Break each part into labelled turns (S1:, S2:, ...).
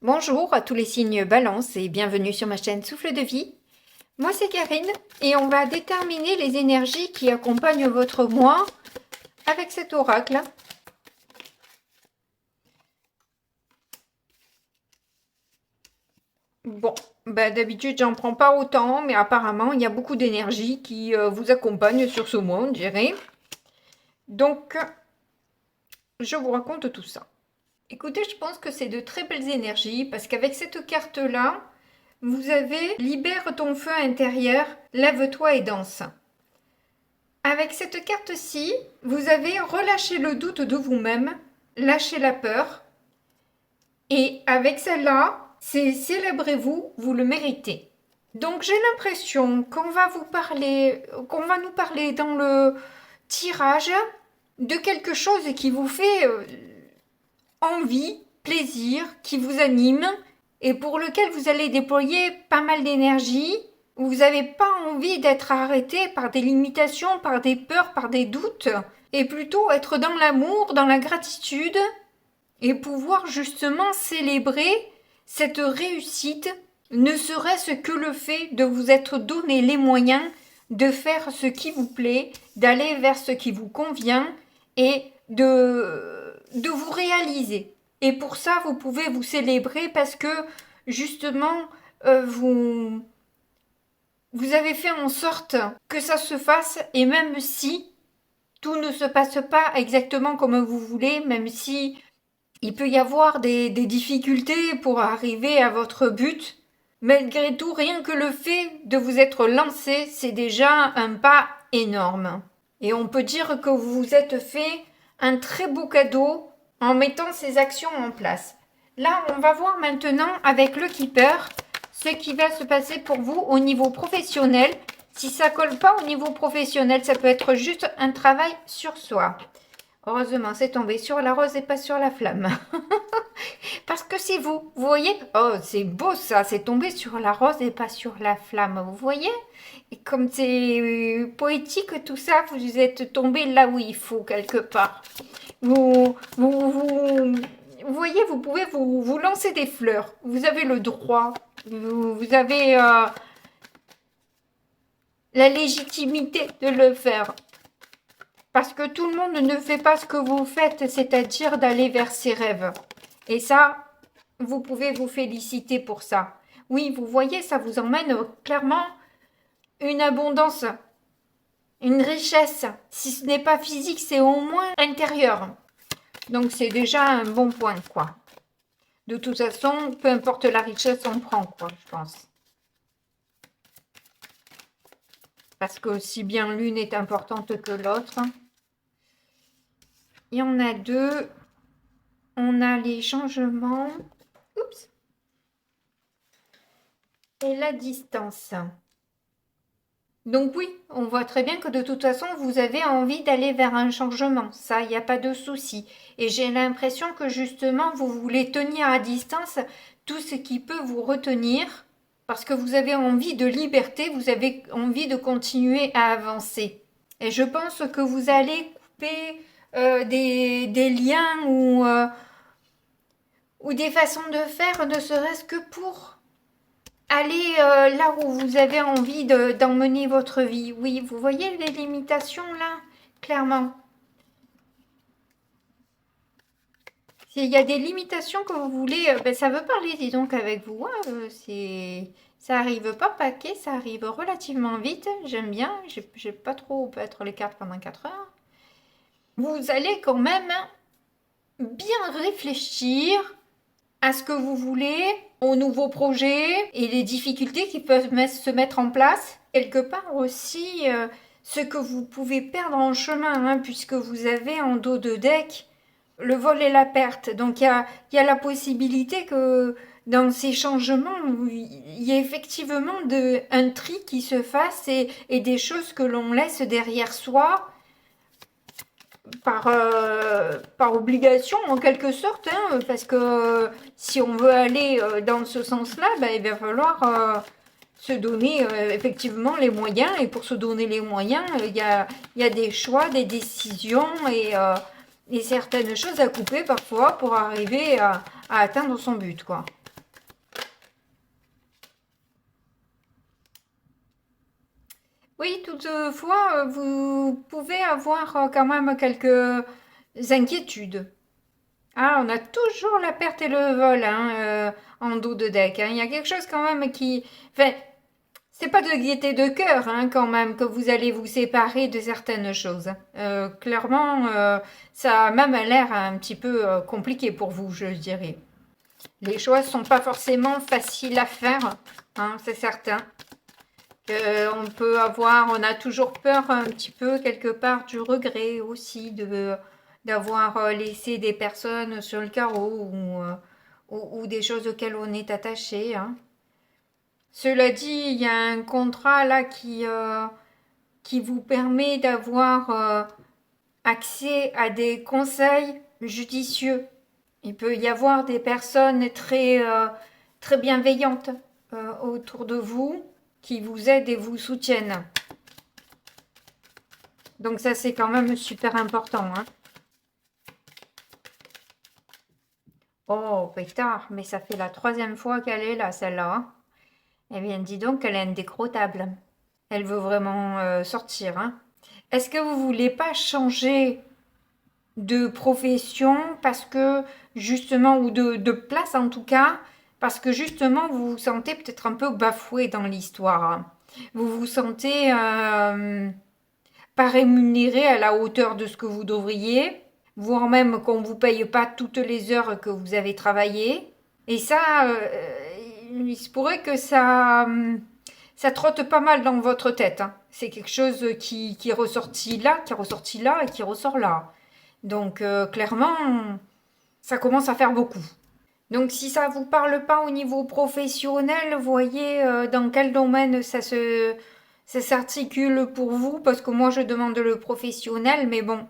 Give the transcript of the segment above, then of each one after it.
S1: Bonjour à tous les signes Balance et bienvenue sur ma chaîne Souffle de Vie. Moi c'est Karine et on va déterminer les énergies qui accompagnent votre mois avec cet oracle. Bon, d'habitude j'en prends pas autant, mais apparemment il y a beaucoup d'énergie qui vous accompagne sur ce mois, on dirait. Donc, je vous raconte tout ça. Écoutez, je pense que c'est de très belles énergies parce qu'avec cette carte-là, vous avez libère ton feu intérieur, lève-toi et danse. Avec cette carte-ci, vous avez relâché le doute de vous-même, lâché la peur. Et avec celle-là, c'est célébrez-vous, vous le méritez. Donc j'ai l'impression qu'on va nous parler dans le tirage de quelque chose qui vous fait envie, plaisir, qui vous anime et pour lequel vous allez déployer pas mal d'énergie. Vous n'avez pas envie d'être arrêté par des limitations, par des peurs, par des doutes, et plutôt être dans l'amour, dans la gratitude, et pouvoir justement célébrer cette réussite, ne serait-ce que le fait de vous être donné les moyens de faire ce qui vous plaît, d'aller vers ce qui vous convient, et de vous réaliser. Et pour ça, vous pouvez vous célébrer parce que justement, vous avez fait en sorte que ça se fasse, et même si tout ne se passe pas exactement comme vous voulez, même si il peut y avoir des difficultés pour arriver à votre but, malgré tout, rien que le fait de vous être lancé, c'est déjà un pas énorme. Et on peut dire que vous vous êtes fait un très beau cadeau en mettant ces actions en place. Là, on va voir maintenant avec le Keeper ce qui va se passer pour vous au niveau professionnel. Si ça colle pas au niveau professionnel, ça peut être juste un travail sur soi. Heureusement, c'est tombé sur la rose et pas sur la flamme. Parce que c'est vous, vous voyez? Oh, c'est beau ça, c'est tombé sur la rose et pas sur la flamme, vous voyez? Et comme c'est poétique tout ça, vous êtes tombé là où il faut, quelque part. Vous voyez, vous pouvez vous lancer des fleurs. Vous avez le droit. Vous avez la légitimité de le faire. Parce que tout le monde ne fait pas ce que vous faites, c'est-à-dire d'aller vers ses rêves. Et ça, vous pouvez vous féliciter pour ça. Oui, vous voyez, ça vous emmène clairement une abondance, une richesse. Si ce n'est pas physique, c'est au moins intérieur. Donc c'est déjà un bon point, quoi. De toute façon, peu importe la richesse, on prend, quoi, je pense. Parce que si bien l'une est importante que l'autre. Il y en a deux. On a les changements. Oups. Et la distance. Donc oui, on voit très bien que de toute façon, vous avez envie d'aller vers un changement. Ça, il n'y a pas de souci. Et j'ai l'impression que justement, vous voulez tenir à distance tout ce qui peut vous retenir parce que vous avez envie de liberté, vous avez envie de continuer à avancer. Et je pense que vous allez couper des liens ou des façons de faire, ne serait-ce que pour aller là où vous avez envie d'emmener votre vie. Oui, vous voyez les limitations là, clairement. S'il y a des limitations que vous voulez, ça veut parler, disons, qu'avec vous. Hein, ça arrive pas paquet, ça arrive relativement vite. J'aime bien, j'ai pas trop peut-être les cartes pendant 4 heures. Vous allez quand même bien réfléchir à ce que vous voulez, aux nouveaux projets et les difficultés qui peuvent se mettre en place. Quelque part aussi, ce que vous pouvez perdre en chemin, hein, puisque vous avez en dos de deck le vol et la perte. Donc il y a la possibilité que dans ces changements, il y ait effectivement un tri qui se fasse et des choses que l'on laisse derrière soi par obligation en quelque sorte, hein, parce que si on veut aller dans ce sens-là, il va falloir se donner effectivement les moyens, et pour se donner les moyens, il y a des choix, des décisions et certaines choses à couper parfois pour arriver à atteindre son but, quoi. toutefois, vous pouvez avoir quand même quelques inquiétudes. Ah, on a toujours la perte et le vol hein, en dos de deck. Hein. Il y a quelque chose quand même qui... Enfin, c'est pas de gaieté de cœur hein, quand même que vous allez vous séparer de certaines choses. Clairement, ça a même l'air un petit peu compliqué pour vous, je dirais. Les choix sont pas forcément faciles à faire, hein, c'est certain. On peut avoir, on a toujours peur un petit peu quelque part du regret aussi d'avoir laissé des personnes sur le carreau ou des choses auxquelles on est attaché. Hein. Cela dit, il y a un contrat là qui vous permet d'avoir accès à des conseils judicieux. Il peut y avoir des personnes très bienveillantes autour de vous qui vous aident et vous soutiennent. Donc ça, c'est quand même super important. Hein. Oh, pétard, mais ça fait la 3e fois qu'elle est là, celle-là. Hein. Eh bien, dis donc qu'elle est indécrottable. Elle veut vraiment sortir. Hein. Est-ce que vous voulez pas changer de profession parce que justement, ou de place en tout cas, parce que justement vous vous sentez peut-être un peu bafoué dans l'histoire. Vous vous sentez pas rémunéré à la hauteur de ce que vous devriez, voire même qu'on ne vous paye pas toutes les heures que vous avez travaillé. Et ça, il se pourrait que ça trotte pas mal dans votre tête. Hein. C'est quelque chose qui est ressorti là et qui ressort là. Donc clairement, ça commence à faire beaucoup. Donc si ça vous parle pas au niveau professionnel, voyez dans quel domaine ça s'articule pour vous, parce que moi je demande le professionnel, mais bon.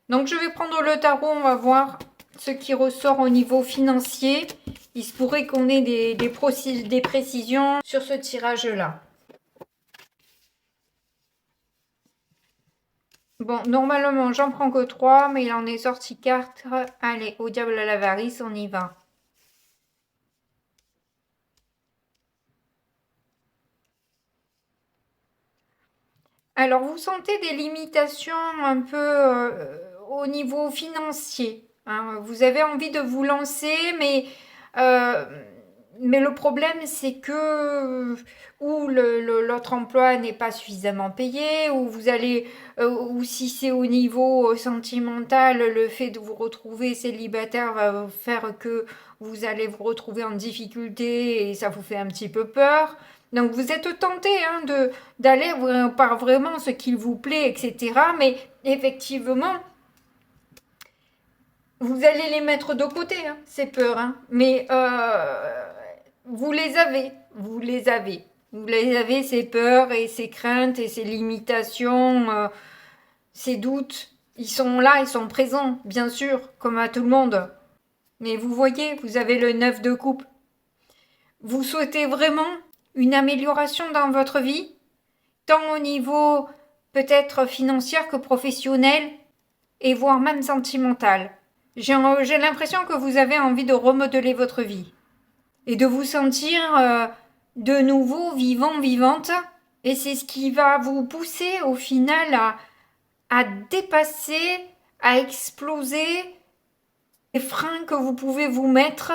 S1: Donc je vais prendre le tarot, on va voir ce qui ressort au niveau financier. Il se pourrait qu'on ait des précisions sur ce tirage-là. Bon, normalement, j'en prends que 3, mais il en est sorti 4. Allez, au diable à l'avarice, on y va. Alors, vous sentez des limitations un peu au niveau financier. Hein. Vous avez envie de vous lancer, euh, mais le problème, c'est que ou l'autre emploi n'est pas suffisamment payé, ou vous allez, ou si c'est au niveau sentimental, le fait de vous retrouver célibataire va faire que vous allez vous retrouver en difficulté et ça vous fait un petit peu peur. Donc vous êtes tenté hein, d'aller par vraiment ce qu'il vous plaît, etc. Mais effectivement, vous allez les mettre de côté, hein, ces peurs. Hein. Mais vous les avez, vous les avez. Vous les avez, ces peurs et ces craintes et ces limitations, ces doutes. Ils sont là, ils sont présents, bien sûr, comme à tout le monde. Mais vous voyez, vous avez le 9 de coupe. Vous souhaitez vraiment une amélioration dans votre vie, tant au niveau peut-être financier que professionnel, et voire même sentimental. J'ai l'impression que vous avez envie de remodeler votre vie et de vous sentir de nouveau vivant, vivante. Et c'est ce qui va vous pousser au final à dépasser, à exploser les freins que vous pouvez vous mettre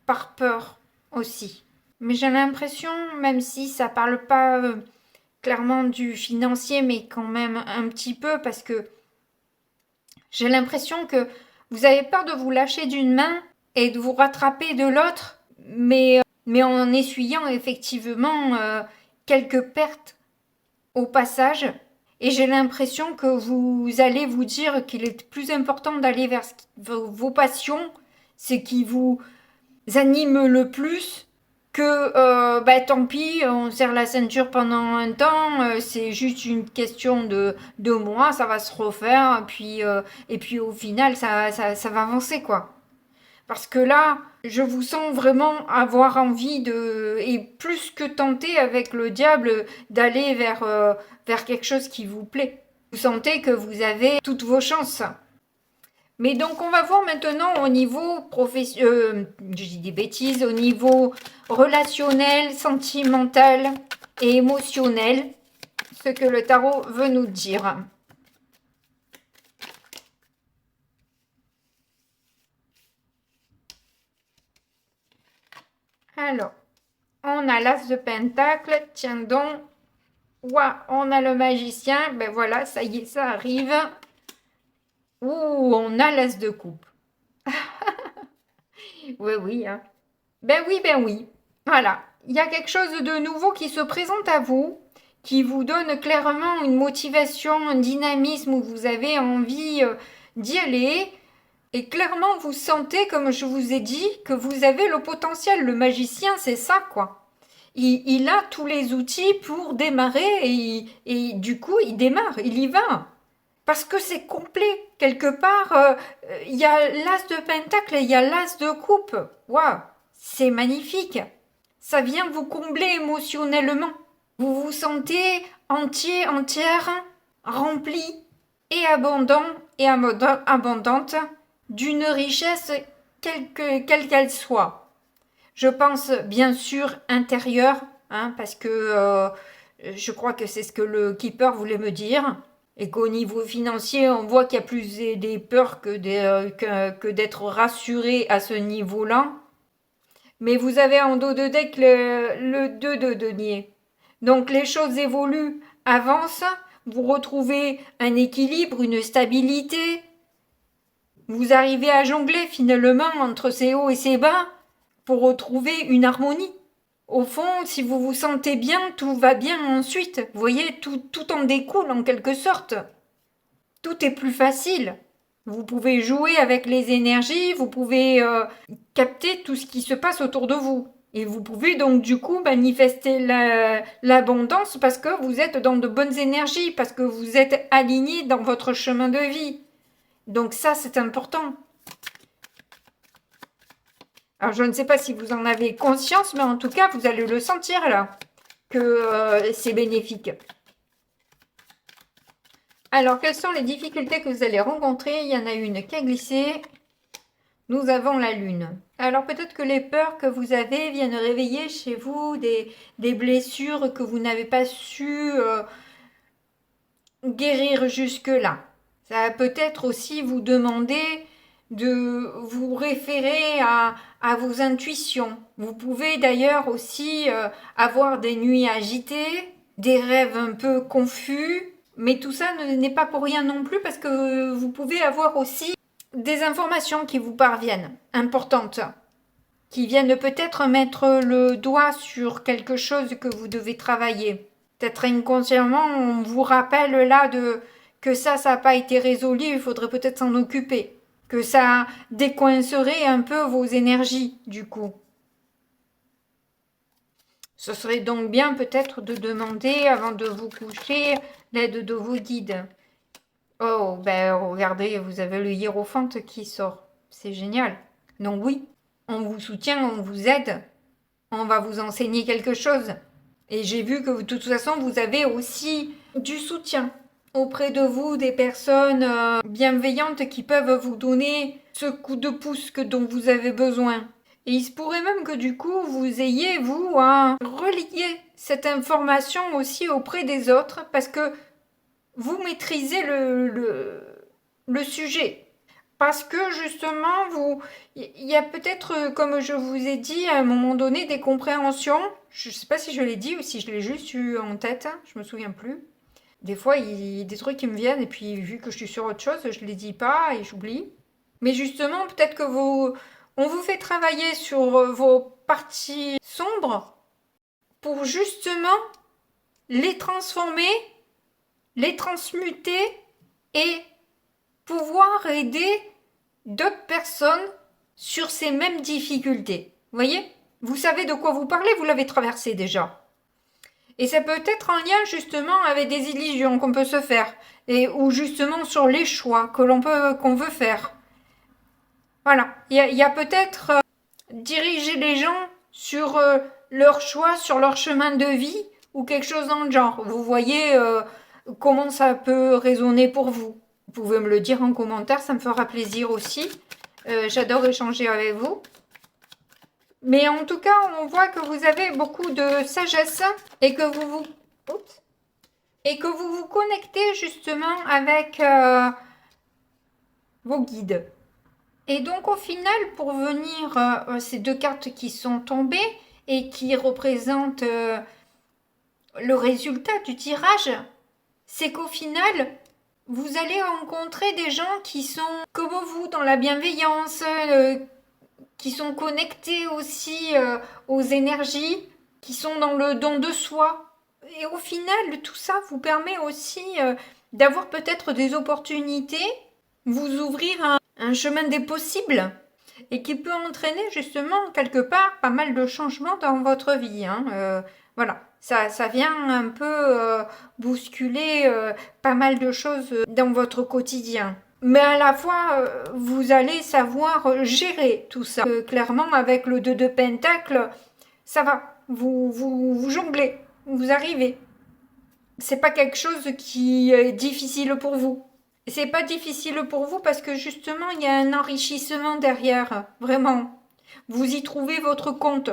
S1: par peur aussi. Mais j'ai l'impression, même si ça parle pas clairement du financier, mais quand même un petit peu, parce que j'ai l'impression que vous avez peur de vous lâcher d'une main et de vous rattraper de l'autre, mais en essuyant effectivement quelques pertes au passage. Et j'ai l'impression que vous allez vous dire qu'il est plus important d'aller vers vos passions, ce qui vous anime le plus, que tant pis, on serre la ceinture pendant un temps, c'est juste une question de mois, ça va se refaire, et puis au final, ça va avancer, quoi. Parce que là, je vous sens vraiment avoir envie et plus que tenter avec le diable, d'aller vers quelque chose qui vous plaît. Vous sentez que vous avez toutes vos chances. Mais donc on va voir maintenant au niveau je dis des bêtises, au niveau relationnel, sentimental et émotionnel, ce que le tarot veut nous dire. Alors, on a l'As de Pentacle, tiens donc. Ouah, on a le magicien, ben voilà, ça y est, ça arrive. Ouh, on a l'As de coupe. Oui, oui, hein. Ben oui, ben oui. Voilà, il y a quelque chose de nouveau qui se présente à vous, qui vous donne clairement une motivation, un dynamisme où vous avez envie d'y aller. Et clairement, vous sentez, comme je vous ai dit, que vous avez le potentiel. Le magicien, c'est ça, quoi. Il a tous les outils pour démarrer et du coup, il démarre, il y va. Parce que c'est complet. Quelque part, il y a l'as de pentacle et il y a l'as de coupe. Waouh, c'est magnifique. Ça vient vous combler émotionnellement. Vous vous sentez entier, entière, rempli et abondant et abondante d'une richesse quelle qu'elle soit. Je pense bien sûr intérieure, hein, parce que je crois que c'est ce que le keeper voulait me dire, et qu'au niveau financier, on voit qu'il y a plus des peurs que d'être rassuré à ce niveau-là. Mais vous avez en dos de deck le 2 de denier. Donc les choses évoluent, avancent, vous retrouvez un équilibre, une stabilité. Vous arrivez à jongler finalement entre ces hauts et ces bas pour retrouver une harmonie. Au fond, si vous vous sentez bien, tout va bien ensuite. Vous voyez, tout en découle en quelque sorte. Tout est plus facile. Vous pouvez jouer avec les énergies, vous pouvez capter tout ce qui se passe autour de vous. Et vous pouvez donc du coup manifester l'abondance parce que vous êtes dans de bonnes énergies, parce que vous êtes aligné dans votre chemin de vie. Donc ça, c'est important. Alors, je ne sais pas si vous en avez conscience, mais en tout cas, vous allez le sentir là, que c'est bénéfique. Alors, quelles sont les difficultés que vous allez rencontrer? Il y en a une qui a glissé. Nous avons la lune. Alors, peut-être que les peurs que vous avez viennent réveiller chez vous des blessures que vous n'avez pas su guérir jusque-là. Ça va peut-être aussi vous demander de vous référer à vos intuitions. Vous pouvez d'ailleurs aussi avoir des nuits agitées, des rêves un peu confus, mais tout ça n'est pas pour rien non plus parce que vous pouvez avoir aussi des informations qui vous parviennent, importantes, qui viennent peut-être mettre le doigt sur quelque chose que vous devez travailler. Peut-être inconsciemment, on vous rappelle là que ça n'a pas été résolu, il faudrait peut-être s'en occuper. Que ça décoincerait un peu vos énergies, du coup. Ce serait donc bien peut-être de demander, avant de vous coucher, l'aide de vos guides. Oh, ben regardez, vous avez le hiérophante qui sort. C'est génial. Donc oui, on vous soutient, on vous aide. On va vous enseigner quelque chose. Et j'ai vu que de toute façon, vous avez aussi du soutien auprès de vous, des personnes bienveillantes qui peuvent vous donner ce coup de pouce dont vous avez besoin. Et il se pourrait même que du coup, vous ayez, vous, à relier cette information aussi auprès des autres parce que vous maîtrisez le sujet. Parce que justement, il y a peut-être, comme je vous ai dit, à un moment donné, des compréhensions. Je ne sais pas si je l'ai dit ou si je l'ai juste eu en tête, je me souviens plus. Des fois, il y a des trucs qui me viennent et puis vu que je suis sur autre chose, je les dis pas et j'oublie. Mais justement, peut-être que on vous fait travailler sur vos parties sombres pour justement les transformer, les transmuter et pouvoir aider d'autres personnes sur ces mêmes difficultés. Vous voyez? Vous savez de quoi vous parlez, vous l'avez traversé déjà. Et ça peut être en lien justement avec des illusions qu'on peut se faire, ou justement sur les choix qu'on veut faire. Voilà, il y a peut-être diriger les gens sur leur choix, sur leur chemin de vie, ou quelque chose dans le genre. Vous voyez comment ça peut résonner pour vous. Vous pouvez me le dire en commentaire, ça me fera plaisir aussi. J'adore échanger avec vous. Mais en tout cas, on voit que vous avez beaucoup de sagesse et que et que vous vous connectez justement avec vos guides. Et donc au final, pour venir, ces deux cartes qui sont tombées et qui représentent le résultat du tirage, c'est qu'au final, vous allez rencontrer des gens qui sont comme vous dans la bienveillance, qui sont connectés aussi aux énergies, qui sont dans le don de soi. Et au final, tout ça vous permet aussi d'avoir peut-être des opportunités, vous ouvrir un chemin des possibles et qui peut entraîner justement quelque part pas mal de changements dans votre vie. Voilà, ça vient un peu bousculer pas mal de choses dans votre quotidien. Mais à la fois, vous allez savoir gérer tout ça. Clairement, avec le 2 de Pentacle, ça va. Vous jonglez, vous arrivez. C'est pas quelque chose qui est difficile pour vous. C'est pas difficile pour vous parce que justement, il y a un enrichissement derrière. Vraiment. Vous y trouvez votre compte.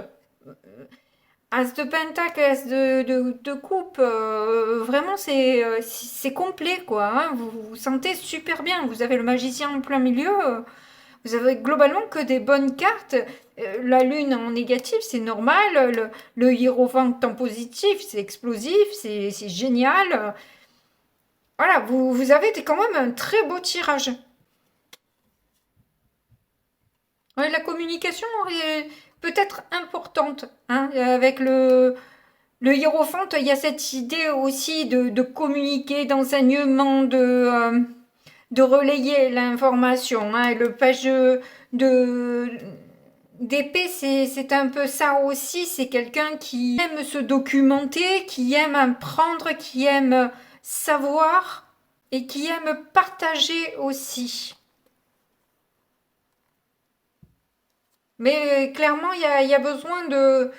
S1: As de pentacle, as de coupe, vraiment c'est complet quoi. Vous vous sentez super bien. Vous avez le magicien en plein milieu. Vous avez globalement que des bonnes cartes. La lune en négatif, c'est normal. Le hiérophante en positif, c'est explosif, c'est génial. Voilà, vous avez quand même un très beau tirage. Ouais, la communication est peut-être importante. Avec le hiérophante, il y a cette idée aussi de communiquer, d'enseignement, de relayer l'information. Le page d'épée, c'est un peu ça aussi. C'est quelqu'un qui aime se documenter, qui aime apprendre, qui aime savoir et qui aime partager aussi. Mais clairement, il y a besoin de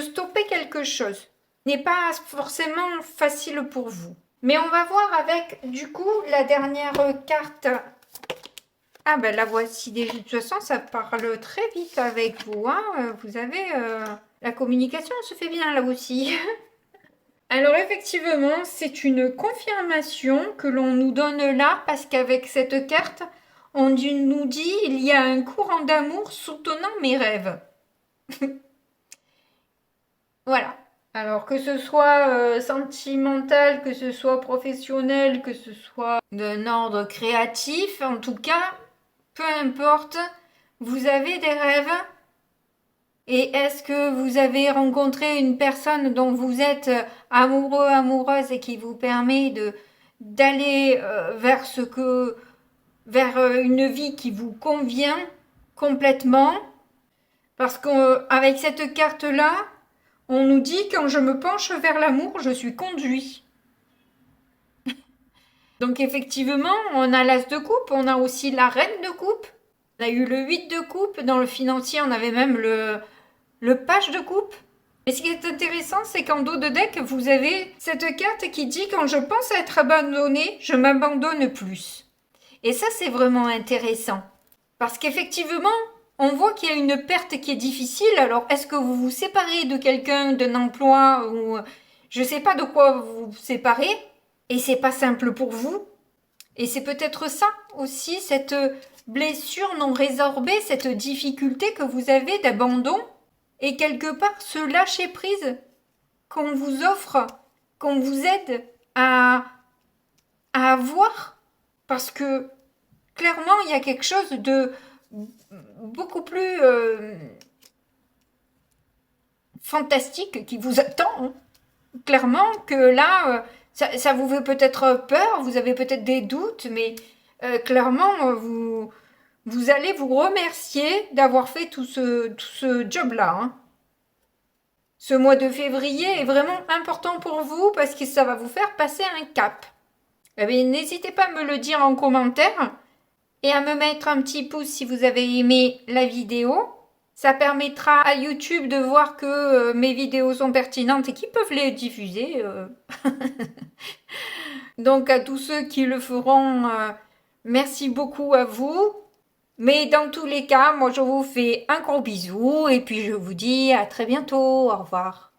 S1: stopper quelque chose. Ce n'est pas forcément facile pour vous. Mais on va voir avec, du coup, la dernière carte. Ah ben la voici déjà. De toute façon, ça parle très vite avec vous. Vous avez... la communication se fait bien là aussi. Alors effectivement, c'est une confirmation que l'on nous donne là, parce qu'avec cette carte, on nous dit il y a un courant d'amour soutenant mes rêves. Voilà. Alors que ce soit sentimental, que ce soit professionnel, que ce soit d'un ordre créatif, en tout cas, peu importe, vous avez des rêves. Et est-ce que vous avez rencontré une personne dont vous êtes amoureux, amoureuse et qui vous permet d'aller vers une vie qui vous convient complètement? Parce qu'avec cette carte-là, on nous dit quand je me penche vers l'amour, je suis conduit. Donc effectivement, on a l'as de coupe, on a aussi la reine de coupe, on a eu le 8 de coupe, dans le financier on avait même le page de coupe. Et ce qui est intéressant, c'est qu'en dos de deck, vous avez cette carte qui dit quand je pense être abandonné, je m'abandonne plus. Et ça, c'est vraiment intéressant. Parce qu'effectivement, on voit qu'il y a une perte qui est difficile. Alors, est-ce que vous vous séparez de quelqu'un, d'un emploi, ou je ne sais pas de quoi vous vous séparez, et c'est pas simple pour vous. Et c'est peut-être ça aussi, cette blessure non résorbée, cette difficulté que vous avez d'abandon, et quelque part ce lâcher prise qu'on vous offre, qu'on vous aide à avoir, parce que clairement il y a quelque chose de beaucoup plus fantastique qui vous attend. Clairement que là, ça vous fait peut-être peur, vous avez peut-être des doutes, mais clairement, vous allez vous remercier d'avoir fait tout ce job-là. Ce mois de février est vraiment important pour vous parce que ça va vous faire passer un cap. Eh bien, n'hésitez pas à me le dire en commentaire et à me mettre un petit pouce si vous avez aimé la vidéo. Ça permettra à YouTube de voir que mes vidéos sont pertinentes et qu'ils peuvent les diffuser. Donc à tous ceux qui le feront, merci beaucoup à vous. Mais dans tous les cas, moi je vous fais un gros bisou et puis je vous dis à très bientôt. Au revoir.